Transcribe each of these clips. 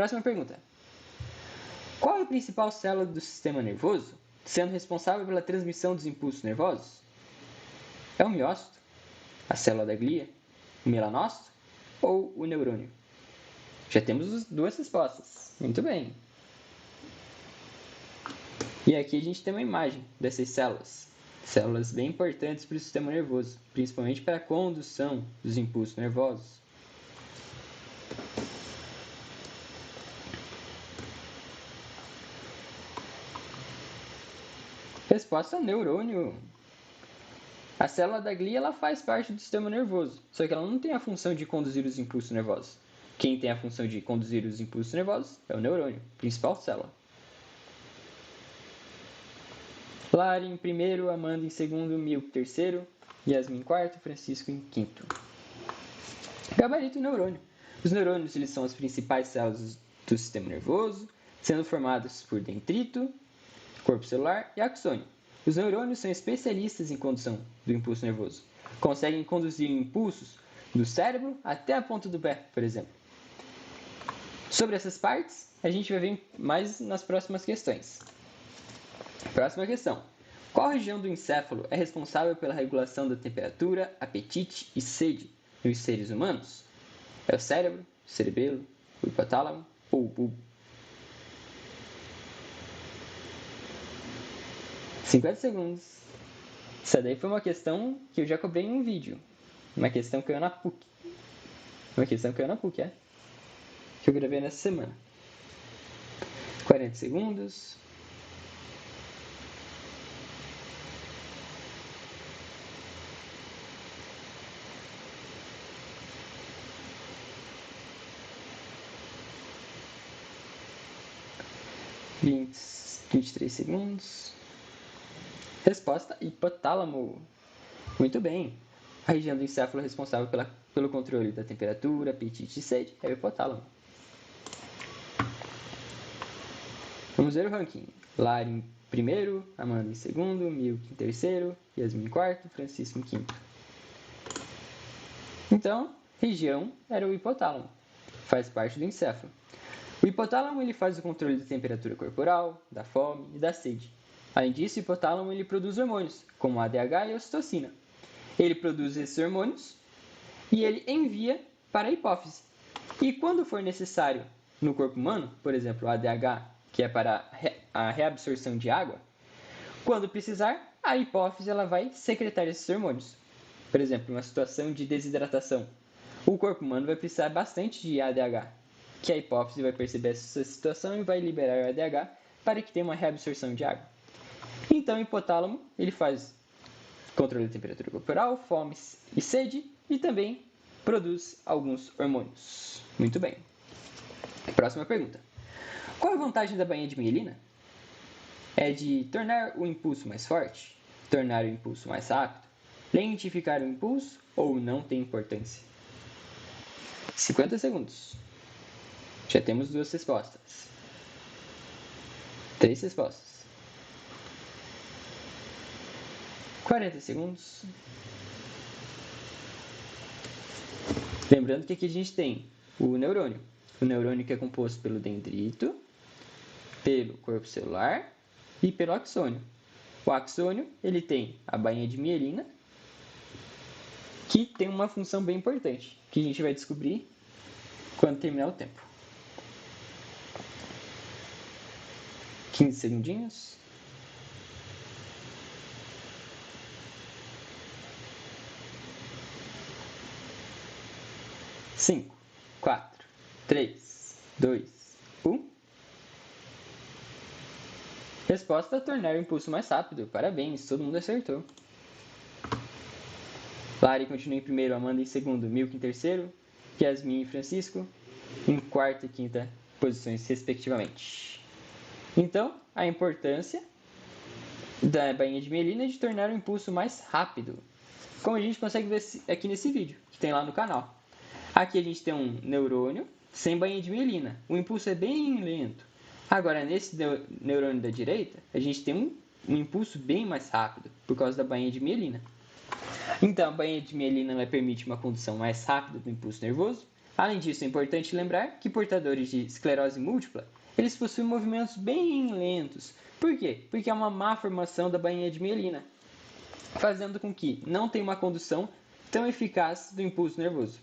Próxima pergunta. Qual é a principal célula do sistema nervoso, sendo responsável pela transmissão dos impulsos nervosos? É o miócito, a célula da glia, o melanócito ou o neurônio? Já temos duas respostas. Muito bem. E aqui a gente tem uma imagem dessas células. Células bem importantes para o sistema nervoso, principalmente para a condução dos impulsos nervosos. Resposta: neurônio. A célula da glia ela faz parte do sistema nervoso, só que ela não tem a função de conduzir os impulsos nervosos. Quem tem a função de conduzir os impulsos nervosos é o neurônio, principal célula. Lari em primeiro, Amanda em segundo, Milk em terceiro, Yasmin em quarto, Francisco em quinto. Gabarito neurônio. Os neurônios eles são as principais células do sistema nervoso, sendo formados por dendrito, corpo celular e axônio. Os neurônios são especialistas em condução do impulso nervoso. Conseguem conduzir impulsos do cérebro até a ponta do pé, por exemplo. Sobre essas partes, a gente vai ver mais nas próximas questões. Próxima questão. Qual região do encéfalo é responsável pela regulação da temperatura, apetite e sede nos seres humanos? É o cérebro, o cerebelo, o hipotálamo ou o bulbo? 50 segundos. Essa daí foi uma questão que eu já cobrei em um vídeo. Uma questão que caiu na PUC. Que eu gravei nessa semana. 40 segundos. Vinte e 23 segundos. Resposta: hipotálamo. Muito bem. A região do encéfalo responsável pelo controle da temperatura, apetite e sede é o hipotálamo. Vamos ver o ranking. Lari em primeiro, Amanda em segundo, Milk em terceiro, Yasmin em quarto, Francisco em quinto. Então, região era o hipotálamo. Faz parte do encéfalo. O hipotálamo ele faz o controle da temperatura corporal, da fome e da sede. Além disso, o hipotálamo ele produz hormônios, como a ADH e a ocitocina. Ele produz esses hormônios e ele envia para a hipófise. E quando for necessário no corpo humano, por exemplo, o ADH, que é para a reabsorção de água, quando precisar, a hipófise ela vai secretar esses hormônios. Por exemplo, em uma situação de desidratação, o corpo humano vai precisar bastante de ADH, que a hipófise vai perceber essa situação e vai liberar o ADH para que tenha uma reabsorção de água. Então, o hipotálamo ele faz controle da temperatura corporal, fome e sede e também produz alguns hormônios. Muito bem. Próxima pergunta. Qual a vantagem da bainha de mielina? É de tornar o impulso mais forte, tornar o impulso mais rápido, lentificar o impulso ou não tem importância? 50 segundos. Já temos duas respostas. 3 respostas. 40 segundos. Lembrando que aqui a gente tem o neurônio. O neurônio que é composto pelo dendrito, pelo corpo celular e pelo axônio. O axônio ele tem a bainha de mielina, que tem uma função bem importante, que a gente vai descobrir quando terminar o tempo. 15 segundinhos. Cinco, 4, 3, 2, 1. Resposta: tornar o impulso mais rápido. Parabéns, todo mundo acertou. Lari continua em primeiro, Amanda em segundo, Milk em terceiro, Yasmin e Francisco em quarta e quinta posições, respectivamente. Então, a importância da bainha de mielina é de tornar o impulso mais rápido, como a gente consegue ver aqui nesse vídeo, que tem lá no canal. Aqui a gente tem um neurônio sem bainha de mielina. O impulso é bem lento. Agora, nesse neurônio da direita, a gente tem um impulso bem mais rápido, por causa da bainha de mielina. Então, a bainha de mielina ela permite uma condução mais rápida do impulso nervoso, Além disso, é importante lembrar que portadores de esclerose múltipla, eles possuem movimentos bem lentos. Por quê? Porque há uma má formação da bainha de mielina, fazendo com que não tenha uma condução tão eficaz do impulso nervoso.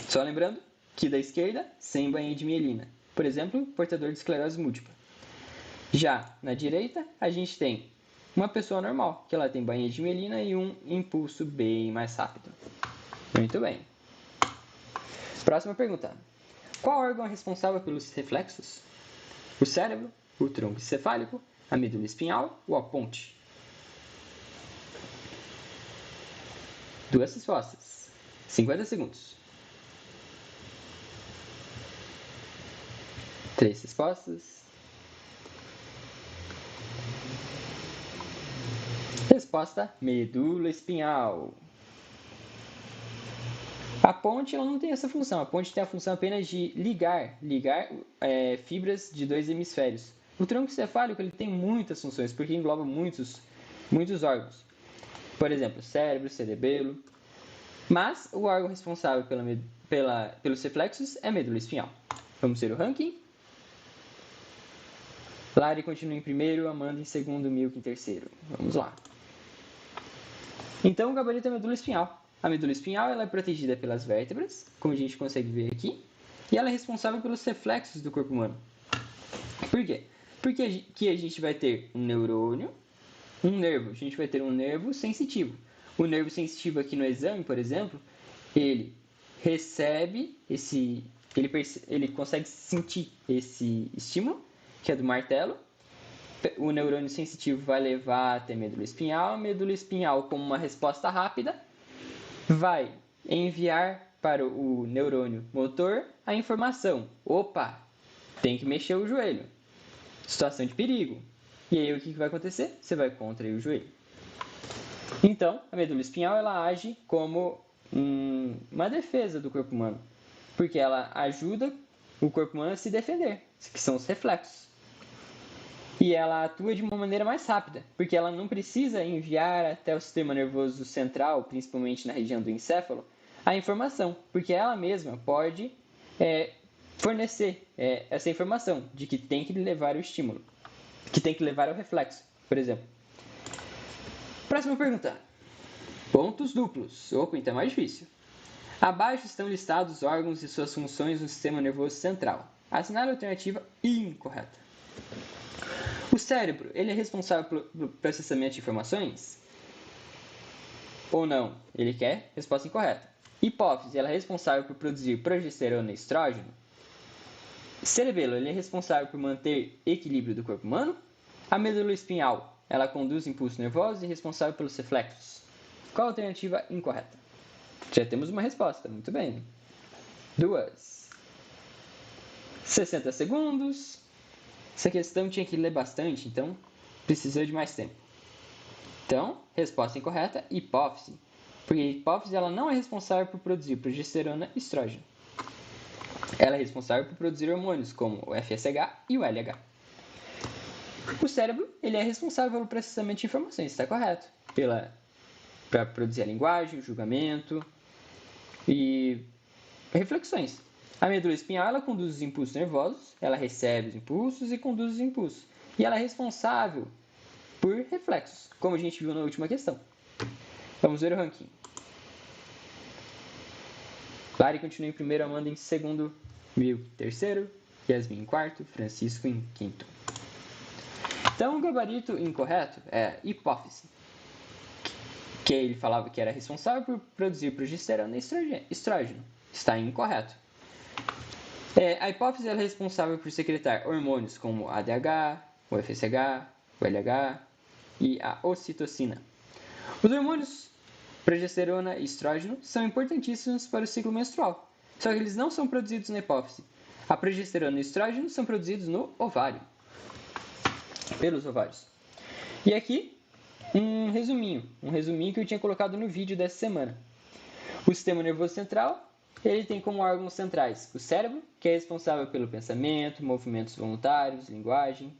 Só lembrando que da esquerda, sem bainha de mielina. Por exemplo, portador de esclerose múltipla. Já na direita, a gente tem uma pessoa normal, que ela tem bainha de mielina e um impulso bem mais rápido. Muito bem. Próxima pergunta. Qual órgão é responsável pelos reflexos? O cérebro, o tronco encefálico, a medula espinhal ou a ponte? 2 respostas. 50 segundos. 3 respostas. Resposta: medula espinhal. A ponte ela não tem essa função. A ponte tem a função apenas de ligar fibras de 2 hemisférios. O tronco encefálico ele tem muitas funções, porque engloba muitos órgãos. Por exemplo, cérebro, cerebelo. Mas o órgão responsável pelos reflexos é a medula espinhal. Vamos ver o ranking. Lari continua em primeiro, Amanda em segundo, Milk em terceiro. Vamos lá. Então, o gabarito é a medula espinhal. A medula espinhal ela é protegida pelas vértebras, como a gente consegue ver aqui, e ela é responsável pelos reflexos do corpo humano. Por quê? Porque aqui a gente vai ter um neurônio, um nervo. A gente vai ter um nervo sensitivo. O nervo sensitivo aqui no exame, por exemplo, ele recebe ele consegue sentir esse estímulo, que é do martelo. O neurônio sensitivo vai levar até a medula espinhal, como uma resposta rápida, vai enviar para o neurônio motor a informação. Opa, tem que mexer o joelho. Situação de perigo. E aí o que vai acontecer? Você vai contrair o joelho. Então, a medula espinhal ela age como uma defesa do corpo humano, porque ela ajuda o corpo humano a se defender, que são os reflexos. E ela atua de uma maneira mais rápida, porque ela não precisa enviar até o sistema nervoso central, principalmente na região do encéfalo, a informação, porque ela mesma pode fornecer essa informação de que tem que levar o estímulo, que tem que levar o reflexo, por exemplo. Próxima pergunta. Pontos duplos. Opa, então é mais difícil. Abaixo estão listados os órgãos e suas funções no sistema nervoso central. Assinale a alternativa incorreta. O cérebro, ele é responsável pelo processamento de informações? Ou não? Ele quer? Resposta incorreta. Hipófise, ela é responsável por produzir progesterona e estrógeno? Cerebelo, ele é responsável por manter equilíbrio do corpo humano? A medula espinhal, ela conduz impulsos nervosos e é responsável pelos reflexos? Qual a alternativa incorreta? Já temos uma resposta, muito bem. 2. 60 segundos. Essa questão tinha que ler bastante, então precisou de mais tempo. Então, resposta incorreta, hipófise. Porque a hipófise ela não é responsável por produzir progesterona e estrógeno. Ela é responsável por produzir hormônios como o FSH e o LH. O cérebro ele é responsável pelo processamento de informações, está correto. Para produzir a linguagem, o julgamento e reflexões. A medula espinhal ela conduz os impulsos nervosos, ela recebe os impulsos e conduz os impulsos. E ela é responsável por reflexos, como a gente viu na última questão. Vamos ver o ranking. Lari continua em primeiro, Amanda em segundo, Milk em terceiro, Yasmin em quarto, Francisco em quinto. Então, o gabarito incorreto é hipófise, que ele falava que era responsável por produzir progesterona e estrógeno. Está incorreto. A hipófise é responsável por secretar hormônios como a ADH, o FSH, o LH e a ocitocina. Os hormônios progesterona e estrógeno são importantíssimos para o ciclo menstrual, só que eles não são produzidos na hipófise. A progesterona e o estrógeno são produzidos no ovário, pelos ovários. E aqui, um resuminho que eu tinha colocado no vídeo dessa semana. O sistema nervoso central ele tem como órgãos centrais o cérebro, que é responsável pelo pensamento, movimentos voluntários, linguagem.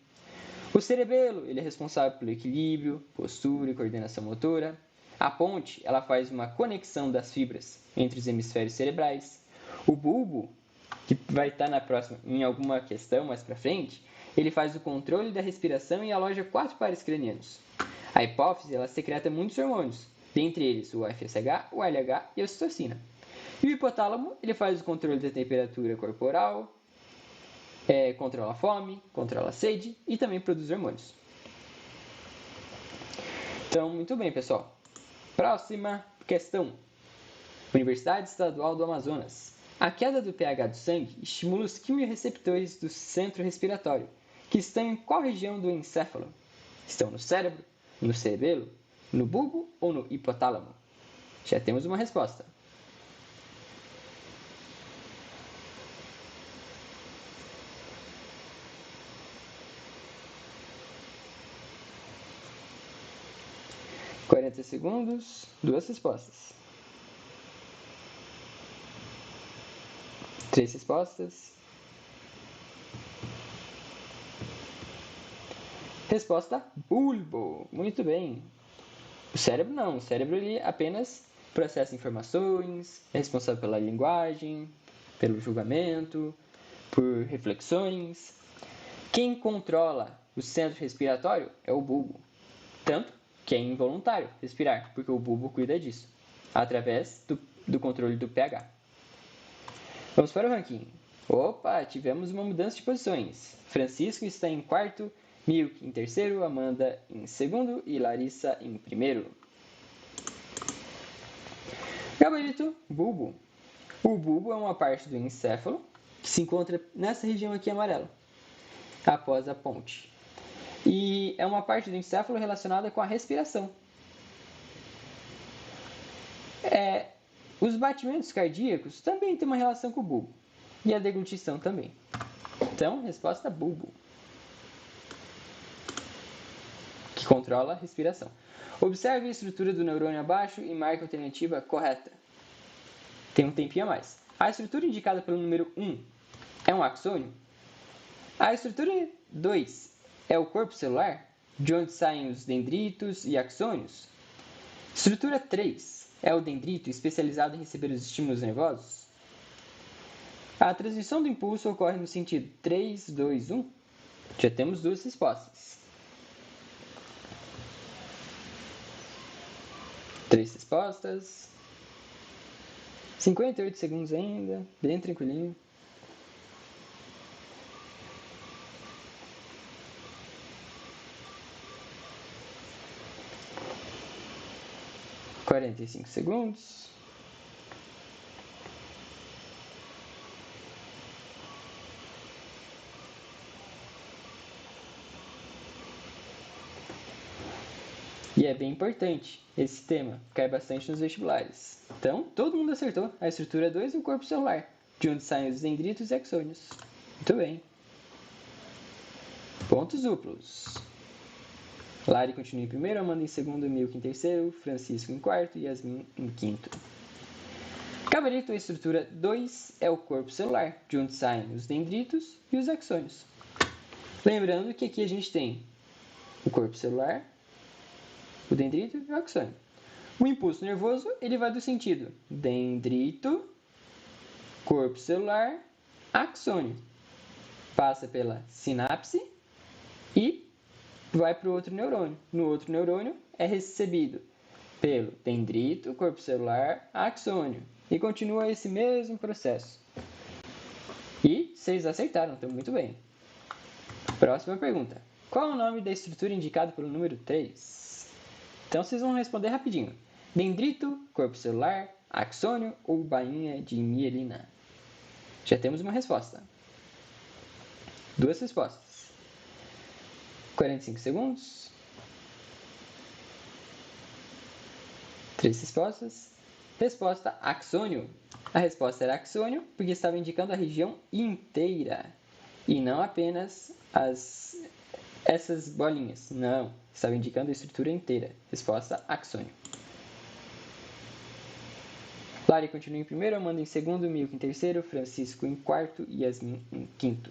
O cerebelo, ele é responsável pelo equilíbrio, postura e coordenação motora. A ponte, ela faz uma conexão das fibras entre os hemisférios cerebrais. O bulbo, que vai estar em alguma questão mais para frente, ele faz o controle da respiração e aloja 4 pares cranianos. A hipófise ela secreta muitos hormônios, dentre eles o FSH, o LH e a ocitocina. E o hipotálamo ele faz o controle da temperatura corporal, controla a fome, controla a sede e também produz hormônios. Então, muito bem, pessoal. Próxima questão. Universidade Estadual do Amazonas. A queda do pH do sangue estimula os quimiorreceptores do centro respiratório, que estão em qual região do encéfalo? Estão no cérebro, no cerebelo, no bulbo ou no hipotálamo? Já temos uma resposta. (40 segundos, 2 respostas. 3 respostas. Resposta: bulbo. Muito bem. O cérebro não. O cérebro ele apenas processa informações, é responsável pela linguagem, pelo julgamento, por reflexões. Quem controla o centro respiratório é o bulbo. Tanto que é involuntário respirar, porque o bulbo cuida disso, através do controle do pH. Vamos para o ranking. Opa, tivemos uma mudança de posições. Francisco está em quarto, Milk em terceiro, Amanda em segundo e Larissa em primeiro. Gabarito, bulbo. O bulbo é uma parte do encéfalo que se encontra nessa região aqui amarela, após a ponte. E é uma parte do encéfalo relacionada com a respiração. Os batimentos cardíacos também têm uma relação com o bulbo. E a deglutição também. Então, resposta bulbo. Que controla a respiração. Observe a estrutura do neurônio abaixo e marque a alternativa correta. Tem um tempinho a mais. A estrutura indicada pelo número 1 é um axônio. A estrutura 2 é o corpo celular, de onde saem os dendritos e axônios. Estrutura 3 é o dendrito especializado em receber os estímulos nervosos. A transmissão do impulso ocorre no sentido 3, 2, 1. Já temos 2 respostas. 3 respostas. 58 segundos ainda, bem tranquilinho. (45 segundos). E é bem importante esse tema, cai bastante nos vestibulares. Então, todo mundo acertou a estrutura 2 do corpo celular, de onde saem os dendritos e axônios. Muito bem. Pontos duplos. Lari continua em primeiro, Amanda em segundo, Milk em terceiro, Francisco em quarto e Yasmin em quinto. Gabarito, a estrutura 2 é o corpo celular, de onde saem os dendritos e os axônios. Lembrando que aqui a gente tem o corpo celular, o dendrito e o axônio. O impulso nervoso ele vai do sentido dendrito, corpo celular, axônio. Passa pela sinapse e vai para o outro neurônio. No outro neurônio é recebido pelo dendrito, corpo celular, axônio. E continua esse mesmo processo. E vocês acertaram, então muito bem. Próxima pergunta. Qual é o nome da estrutura indicada pelo número 3? Então vocês vão responder rapidinho. Dendrito, corpo celular, axônio ou bainha de mielina? Já temos uma resposta. 2 respostas. 45 segundos. 3 respostas. Resposta: axônio. A resposta era axônio porque estava indicando a região inteira e não apenas essas bolinhas. Não, estava indicando a estrutura inteira. Resposta: axônio. Lari continua em primeiro, Amanda em segundo, Milk em terceiro, Francisco em quarto e Yasmin em quinto.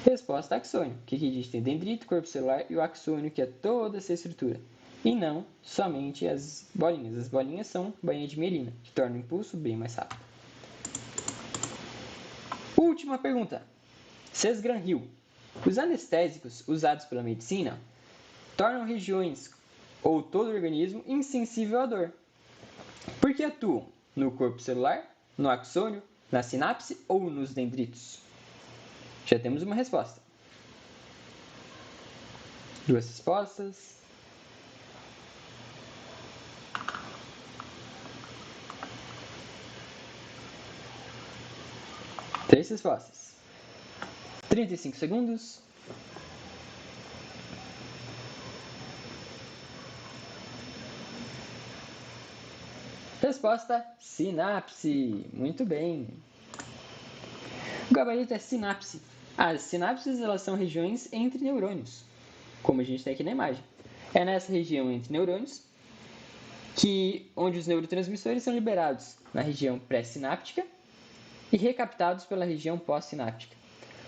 Resposta: axônio, que aqui a gente tem dendrito, corpo celular e o axônio, que é toda essa estrutura. E não somente as bolinhas. As bolinhas são bainha de mielina, que torna o impulso bem mais rápido. Última pergunta. Sesgran-Hill. Os anestésicos usados pela medicina tornam regiões ou todo o organismo insensível à dor, porque atuam no corpo celular, no axônio, na sinapse ou nos dendritos? Já temos uma resposta. 2 respostas. Três respostas. 35 segundos. Resposta: sinapse. Muito bem. O gabarito é sinapse. As sinapses elas são regiões entre neurônios, como a gente tem aqui na imagem. É nessa região entre neurônios onde os neurotransmissores são liberados na região pré-sináptica e recaptados pela região pós-sináptica.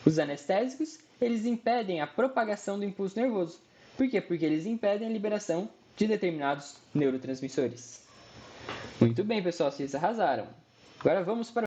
Os anestésicos, eles impedem a propagação do impulso nervoso. Por quê? Porque eles impedem a liberação de determinados neurotransmissores. Muito bem, pessoal, vocês arrasaram. Agora vamos para